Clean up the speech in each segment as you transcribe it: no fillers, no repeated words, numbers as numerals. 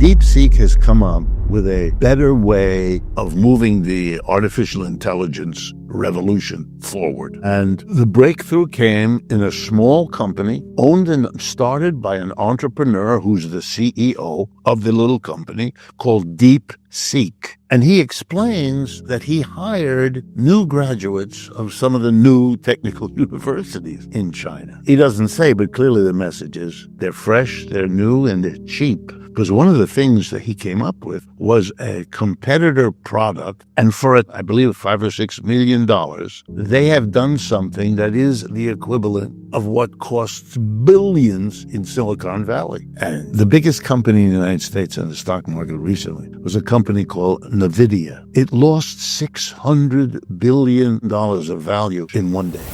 DeepSeek has come up with a better way of moving the artificial intelligence revolution forward. And the breakthrough came in a small company owned and started by an entrepreneur who's the CEO of the little company called DeepSeek. And he explains that he hired new graduates of some of the new technical universities in China. He doesn't say, but clearly the message is they're fresh, they're new, and they're cheap. Because one of the things that he came up with was a competitor product, and for it, I believe $5 or $6 million, they have done something that is the equivalent of what costs billions in Silicon Valley. And the biggest company in the United States on the stock market recently was a company called NVIDIA. It lost $600 billion of value in one day.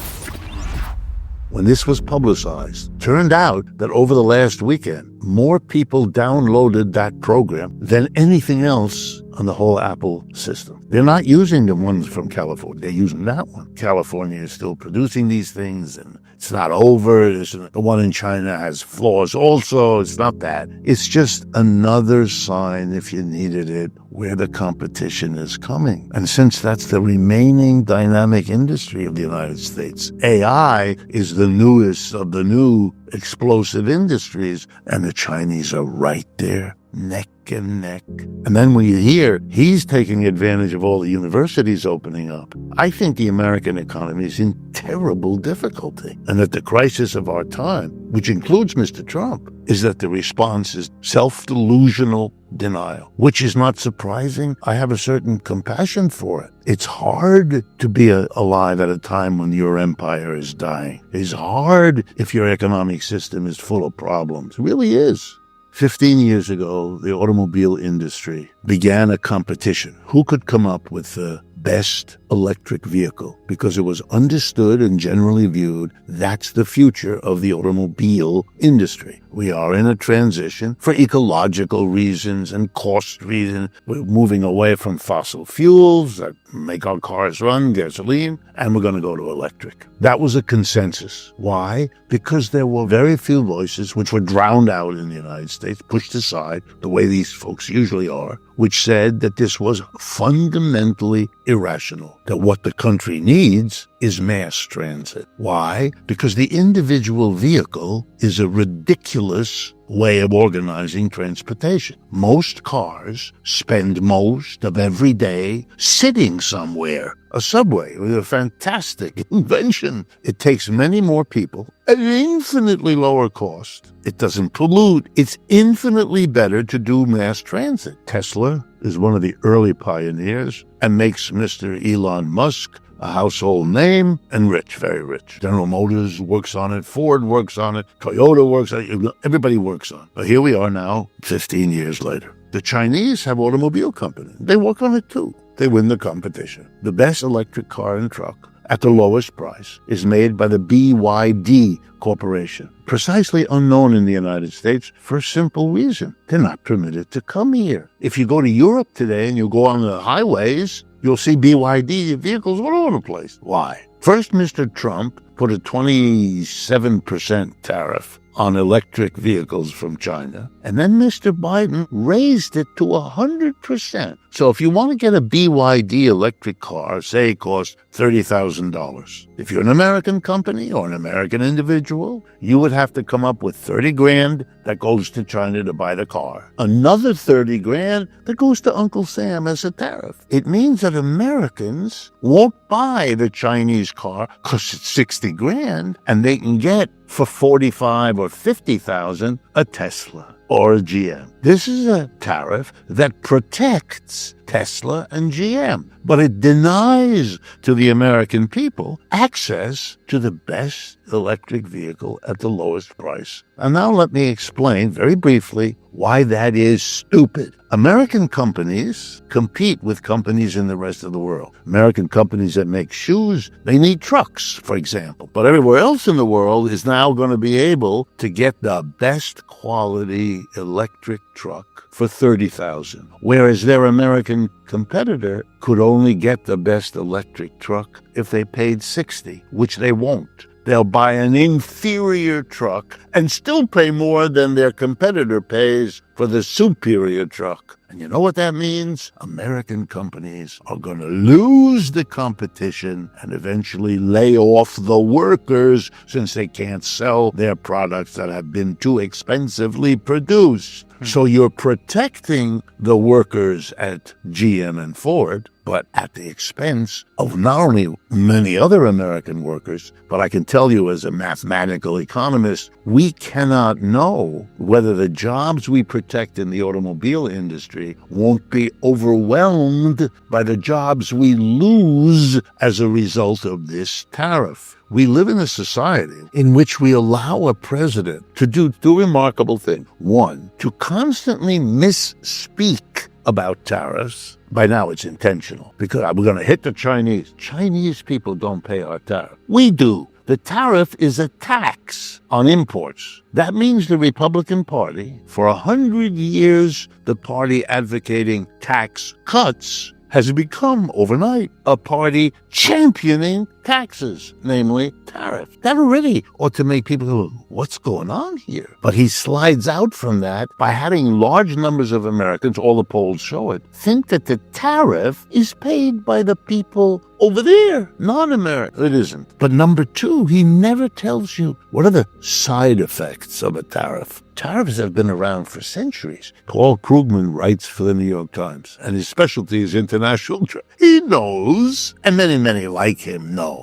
When this was publicized, turned out that over the last weekend, more people downloaded that program than anything else on the whole Apple system. They're not using the ones from California. They're using that one. California is still producing these things, and it's not over. The one in China has flaws also. It's not that. It's just another sign, if you needed it, where the competition is coming. And since that's the remaining dynamic industry of the United States, AI is the newest of the new explosive industries, and the Chinese are right there, neck and neck. And then when you hear he's taking advantage of all the universities opening up, I think the American economy is in terrible difficulty, and that the crisis of our time, which includes Mr. Trump, is that the response is self-delusional denial, which is not surprising. I have a certain compassion for it. It's hard to be alive at a time when your empire is dying. It's hard if your economic system is full of problems. It really is. 15 years ago, the automobile industry began a competition. Who could come up with the best electric vehicle? Because it was understood and generally viewed that's the future of the automobile industry. We are in a transition for ecological reasons and cost reasons. We're moving away from fossil fuels that make our cars run, gasoline, and we're going to go to electric. That was a consensus. Why? Because there were very few voices which were drowned out in the United States, pushed aside the way these folks usually are, which said that this was fundamentally irrational, that what the country needs is mass transit. Why? Because the individual vehicle is a ridiculous way of organizing transportation. Most cars spend most of every day sitting somewhere. A subway was a fantastic invention. It takes many more people at an infinitely lower cost. It doesn't pollute. It's infinitely better to do mass transit. Tesla is one of the early pioneers and makes Mr. Elon Musk a household name and rich, very rich. General Motors works on it. Ford works on it. Toyota works on it. Everybody works on it. But here we are now, 15 years later. The Chinese have automobile companies. They work on it too. They win the competition. The best electric car and truck at the lowest price is made by the BYD Corporation, precisely unknown in the United States for a simple reason. They're not permitted to come here. If you go to Europe today and you go on the highways, you'll see BYD vehicles all over the place. Why? First, Mr. Trump put a 27% tariff on electric vehicles from China, and then Mr. Biden raised it to 100%. So if you want to get a BYD electric car, say it costs $30,000. If you're an American company or an American individual, you would have to come up with $30,000 that goes to China to buy the car. Another $30,000 that goes to Uncle Sam as a tariff. It means that Americans won't buy the Chinese car because it's $60,000, and they can get for $45,000 or $50,000 a Tesla or a GM. This is a tariff that protects Tesla and GM, but it denies to the American people access to the best electric vehicle at the lowest price. And now let me explain very briefly why that is stupid. American companies compete with companies in the rest of the world. American companies that make shoes, they need trucks, for example. But everywhere else in the world is now going to be able to get the best quality electric truck for $30,000, whereas their American competitor could only get the best electric truck if they paid $60,000, which they won't. they'll buy an inferior truck and still pay more than their competitor pays for the superior truck. And you know what that means? American companies are going to lose the competition and eventually lay off the workers since they can't sell their products that have been too expensively produced. So you're protecting the workers at GM and Ford, but at the expense of not only many other American workers, but I can tell you as a mathematical economist, we cannot know whether the jobs we protect in the automobile industry won't be overwhelmed by the jobs we lose as a result of this tariff. We live in a society in which we allow a president to do two remarkable things. One, to constantly misspeak about tariffs. By now it's intentional because we're going to hit the Chinese. Chinese people don't pay our tariff. We do. The tariff is a tax on imports. That means the Republican Party, for 100 years, the party advocating tax cuts, has become overnight a party championing taxes, namely tariffs. That already ought to make people go, what's going on here? But he slides out from that by having large numbers of Americans, all the polls show it, think that the tariff is paid by the people over there, not America. It isn't. But number two, he never tells you what are the side effects of a tariff. Tariffs have been around for centuries. Paul Krugman writes for the New York Times, and his specialty is international trade. He knows, and many like him know.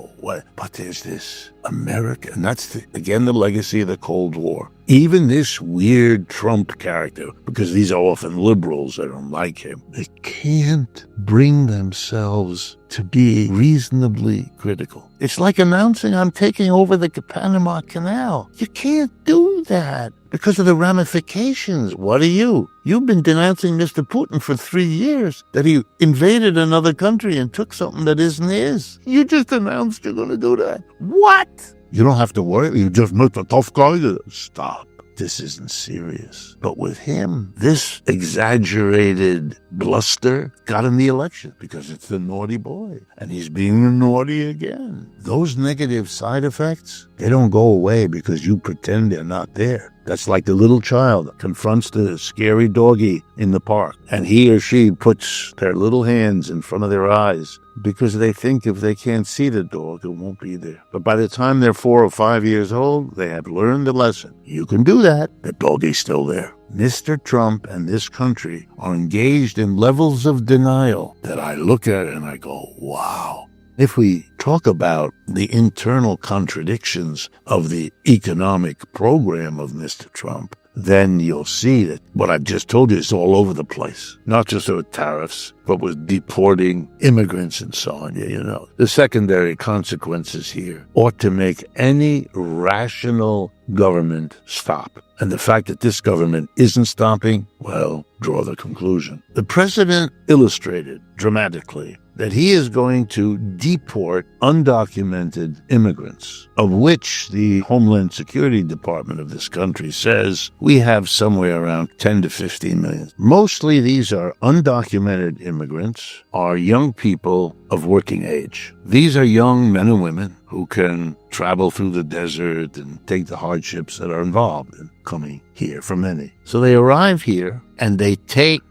But there's this America, and that's, again, the legacy of the Cold War. Even this weird Trump character, because these are often liberals that don't like him, they can't bring themselves to be reasonably critical. It's like announcing I'm taking over the Panama Canal. You can't do that because of the ramifications. What are you? You've been denouncing Mr. Putin for 3 years, that he invaded another country and took something that isn't his. You just announced you're going to do that. What? You don't have to worry. You just met a tough guy. Stop. This isn't serious. But with him, this exaggerated bluster got him the election because it's the naughty boy. And he's being naughty again. Those negative side effects, they don't go away because you pretend they're not there. That's like the little child that confronts the scary doggy in the park, and he or she puts their little hands in front of their eyes because they think if they can't see the dog, it won't be there. But by the time they're 4 or 5 years old, they have learned the lesson. You can do that. The doggy's still there. Mr. Trump and this country are engaged in levels of denial that I look at and I go, wow. If we talk about the internal contradictions of the economic program of Mr. Trump, then you'll see that what I've just told you is all over the place. Not just with tariffs, but with deporting immigrants and so on. You know, the secondary consequences here ought to make any rational government stop. And the fact that this government isn't stopping, well, draw the conclusion. The president illustrated dramatically that he is going to deport undocumented immigrants, of which the Homeland Security Department of this country says we have somewhere around 10 to 15 million. Mostly these are undocumented immigrants, are young people of working age. These are young men and women who can travel through the desert and take the hardships that are involved in coming here for many. So they arrive here and they take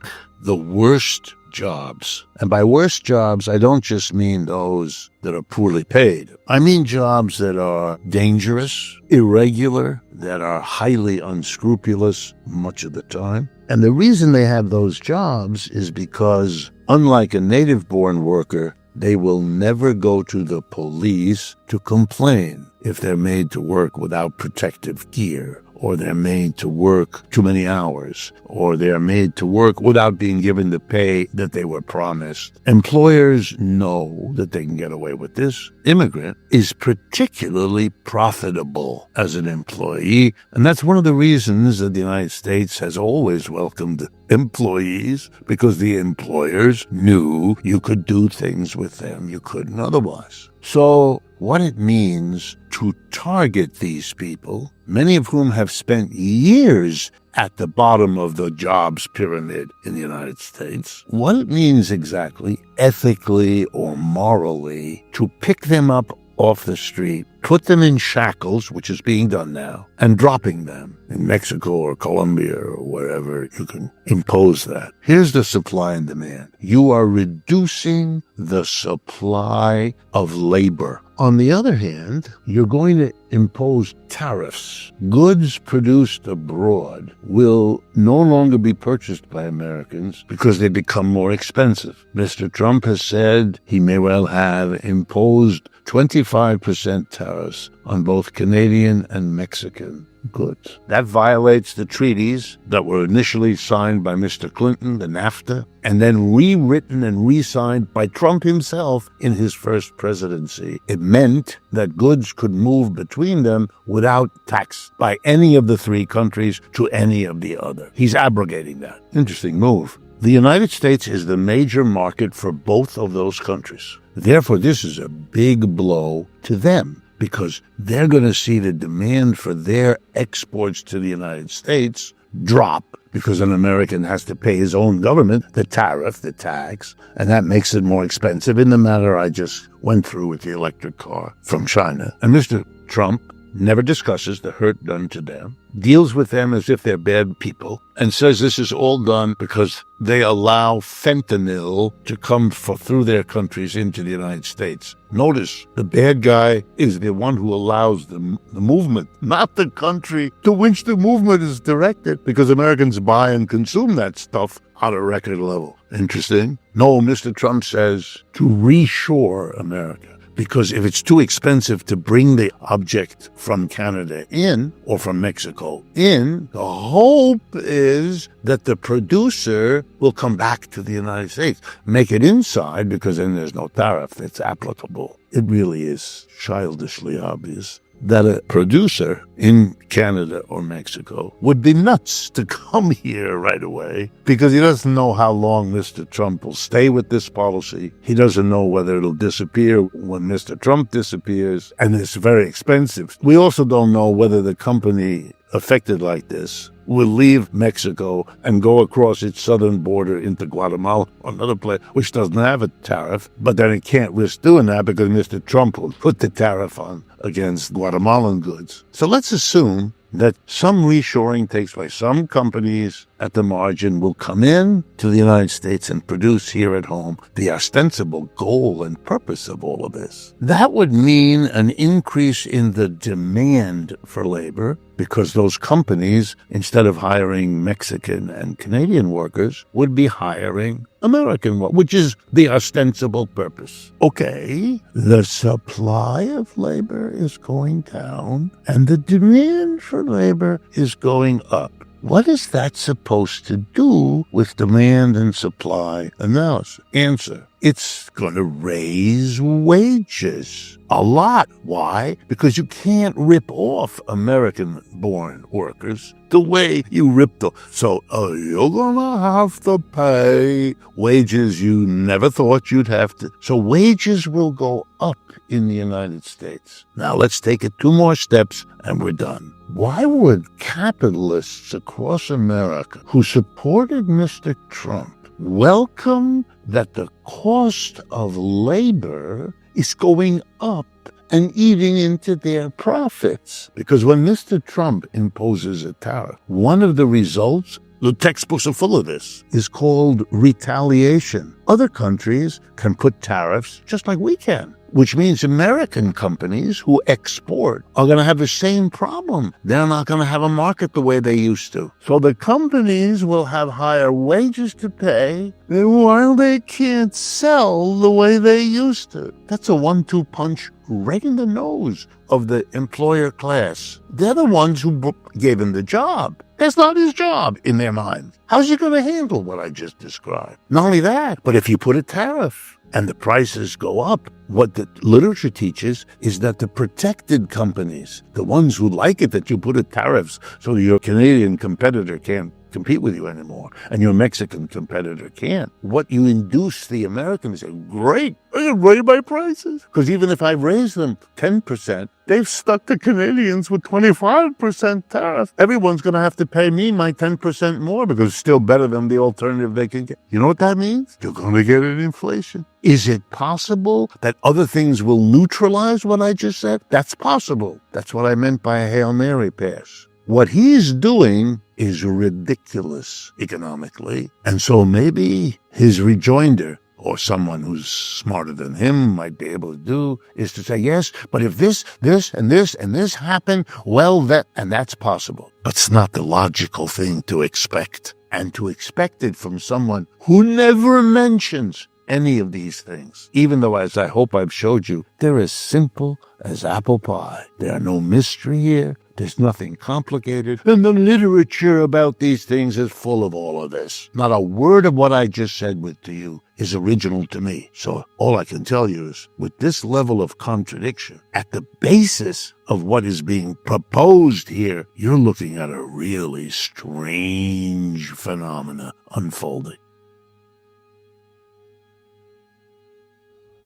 the worst jobs. And by worst jobs, I don't just mean those that are poorly paid. I mean jobs that are dangerous, irregular, that are highly unscrupulous much of the time. And the reason they have those jobs is because, unlike a native-born worker, they will never go to the police to complain if they're made to work without protective gear, or they're made to work too many hours, or they're made to work without being given the pay that they were promised. Employers know that they can get away with this. Immigrant is particularly profitable as an employee, and that's one of the reasons that the United States has always welcomed employees, because the employers knew you could do things with them you couldn't otherwise. So what it means to target these people, many of whom have spent years at the bottom of the jobs pyramid in the United States, what it means exactly, ethically or morally, to pick them up off the street, put them in shackles, which is being done now, and dropping them in Mexico or Colombia or wherever you can impose that. Here's the supply and demand. You are reducing the supply of labor. On the other hand, you're going to impose tariffs. Goods produced abroad will no longer be purchased by Americans because they become more expensive. Mr. Trump has said he may well have imposed 25% tariffs on both Canadian and Mexican goods. That violates the treaties that were initially signed by Mr. Clinton, the NAFTA, and then rewritten and re-signed by Trump himself in his first presidency. It meant that goods could move between them without tax by any of the three countries to any of the other. He's abrogating that. Interesting move. The United States is the major market for both of those countries. Therefore, this is a big blow to them because they're going to see the demand for their exports to the United States drop because an American has to pay his own government the tariff, the tax, and that makes it more expensive in the matter I just went through with the electric car from China. And Mr. Trump never discusses the hurt done to them, deals with them as if they're bad people, and says this is all done because they allow fentanyl to come through their countries into the United States. Notice, the bad guy is the one who allows the movement, not the country to which the movement is directed, because Americans buy and consume that stuff at a record level. Interesting? No, Mr. Trump says to reshore America. Because if it's too expensive to bring the object from Canada in or from Mexico in, the hope is that the producer will come back to the United States, make it inside because then there's no tariff that's applicable. It really is childishly obvious that a producer in Canada or Mexico would be nuts to come here right away because he doesn't know how long Mr. Trump will stay with this policy. He doesn't know whether it'll disappear when Mr. Trump disappears, and it's very expensive. We also don't know whether the company affected like this will leave Mexico and go across its southern border into Guatemala, another place which doesn't have a tariff, but then it can't risk doing that because Mr. Trump will put the tariff on against Guatemalan goods. So let's assume that some reshoring takes place. Some companies at the margin will come in to the United States and produce here at home, the ostensible goal and purpose of all of this. That would mean an increase in the demand for labor because those companies, instead of hiring Mexican and Canadian workers, would be hiring American workers, which is the ostensible purpose. Okay, the supply of labor is going down and the demand for labor is going up. What is that supposed to do with demand and supply analysis? Answer: it's going to raise wages a lot. Why? Because you can't rip off American-born workers the way you ripped them. So you're going to have to pay wages you never thought you'd have to. So wages will go up in the United States. Now let's take it 2 more steps and we're done. Why would capitalists across America who supported Mr. Trump welcome that the cost of labor is going up and eating into their profits? Because when Mr. Trump imposes a tariff, one of the results, the textbooks are full of this, is called retaliation. Other countries can put tariffs just like we can, which means American companies who export are going to have the same problem. They're not going to have a market the way they used to. So the companies will have higher wages to pay while they can't sell the way they used to. That's a 1-2 punch right in the nose of the employer class. They're the ones who gave him the job. That's not his job in their mind. How's he going to handle what I just described? Not only that, but if you put a tariff and the prices go up, what the literature teaches is that the protected companies, the ones who like it that you put a tariffs so your Canadian competitor can't compete with you anymore, and your Mexican competitor can't. What you induce the Americans is, great, I can raise my prices. Because even if I raise them 10%, they've stuck the Canadians with 25% tariff. Everyone's going to have to pay me my 10% more because it's still better than the alternative they can get. You know what that means? You're going to get an inflation. Is it possible that other things will neutralize what I just said? That's possible. That's what I meant by a Hail Mary pass. What he's doing is ridiculous economically. And so maybe his rejoinder, or someone who's smarter than him might be able to do, is to say, yes, but if this, and this happen, well, that's possible. But it's not the logical thing to expect. And to expect it from someone who never mentions any of these things, even though, as I hope I've showed you, they're as simple as apple pie. There's no mystery here. There's nothing complicated. And the literature about these things is full of all of this. Not a word of what I just said to you is original to me. So all I can tell you is, with this level of contradiction at the basis of what is being proposed here, you're looking at a really strange phenomena unfolding.